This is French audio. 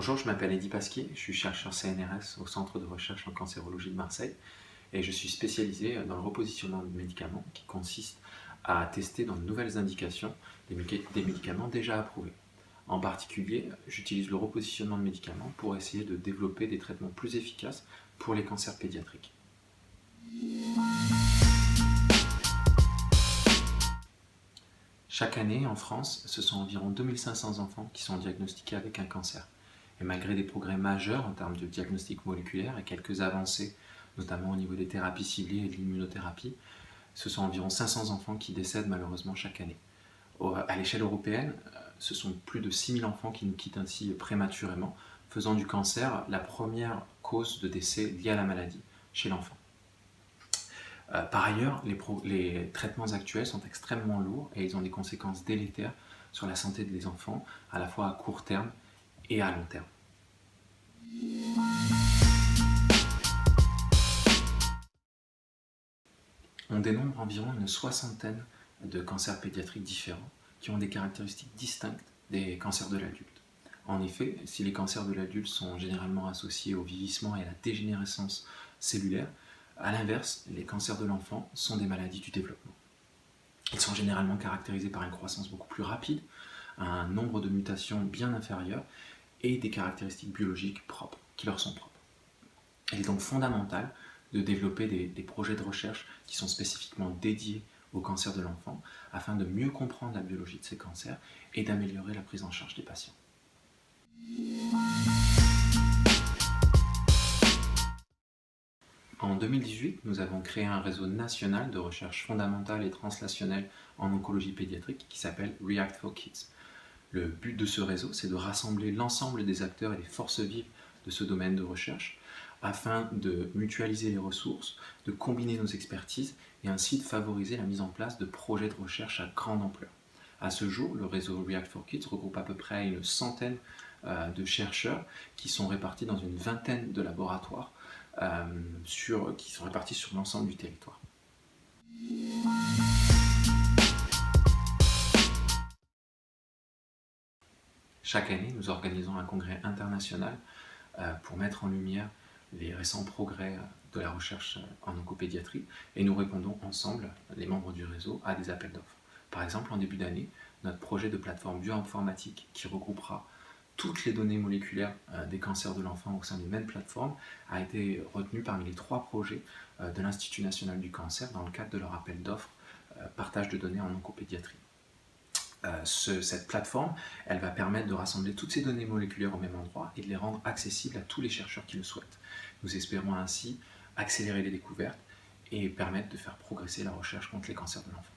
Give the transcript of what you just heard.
Bonjour, je m'appelle Eddy Pasquier, je suis chercheur CNRS au Centre de recherche en cancérologie de Marseille et je suis spécialisé dans le repositionnement de médicaments qui consiste à tester dans de nouvelles indications des médicaments déjà approuvés. En particulier, j'utilise le repositionnement de médicaments pour essayer de développer des traitements plus efficaces pour les cancers pédiatriques. Chaque année, en France, ce sont environ 2500 enfants qui sont diagnostiqués avec un cancer. Et malgré des progrès majeurs en termes de diagnostic moléculaire et quelques avancées, notamment au niveau des thérapies ciblées et de l'immunothérapie, ce sont environ 500 enfants qui décèdent malheureusement chaque année. À l'échelle européenne, ce sont plus de 6000 enfants qui nous quittent ainsi prématurément, faisant du cancer la première cause de décès liée à la maladie chez l'enfant. Par ailleurs, les traitements actuels sont extrêmement lourds et ils ont des conséquences délétères sur la santé des enfants, à la fois à court terme et à long terme. On dénombre environ une soixantaine de cancers pédiatriques différents qui ont des caractéristiques distinctes des cancers de l'adulte. En effet, si les cancers de l'adulte sont généralement associés au vieillissement et à la dégénérescence cellulaire, à l'inverse, les cancers de l'enfant sont des maladies du développement. Ils sont généralement caractérisés par une croissance beaucoup plus rapide, un nombre de mutations bien inférieur et des caractéristiques biologiques propres, qui leur sont propres. Il est donc fondamental de développer des projets de recherche qui sont spécifiquement dédiés au cancer de l'enfant afin de mieux comprendre la biologie de ces cancers et d'améliorer la prise en charge des patients. En 2018, nous avons créé un réseau national de recherche fondamentale et translationnelle en oncologie pédiatrique qui s'appelle React4Kids. Le but de ce réseau, c'est de rassembler l'ensemble des acteurs et des forces vives de ce domaine de recherche afin de mutualiser les ressources, de combiner nos expertises et ainsi de favoriser la mise en place de projets de recherche à grande ampleur. À ce jour, le réseau React4Kids regroupe à peu près une centaine de chercheurs qui sont répartis dans une vingtaine de laboratoires qui sont répartis sur l'ensemble du territoire. Chaque année, nous organisons un congrès international pour mettre en lumière les récents progrès de la recherche en oncopédiatrie et nous répondons ensemble, les membres du réseau, à des appels d'offres. Par exemple, en début d'année, notre projet de plateforme bioinformatique qui regroupera toutes les données moléculaires des cancers de l'enfant au sein d'une même plateforme a été retenu parmi les 3 projets de l'Institut national du cancer dans le cadre de leur appel d'offres partage de données en oncopédiatrie. Cette plateforme, elle va permettre de rassembler toutes ces données moléculaires au même endroit et de les rendre accessibles à tous les chercheurs qui le souhaitent. Nous espérons ainsi accélérer les découvertes et permettre de faire progresser la recherche contre les cancers de l'enfant.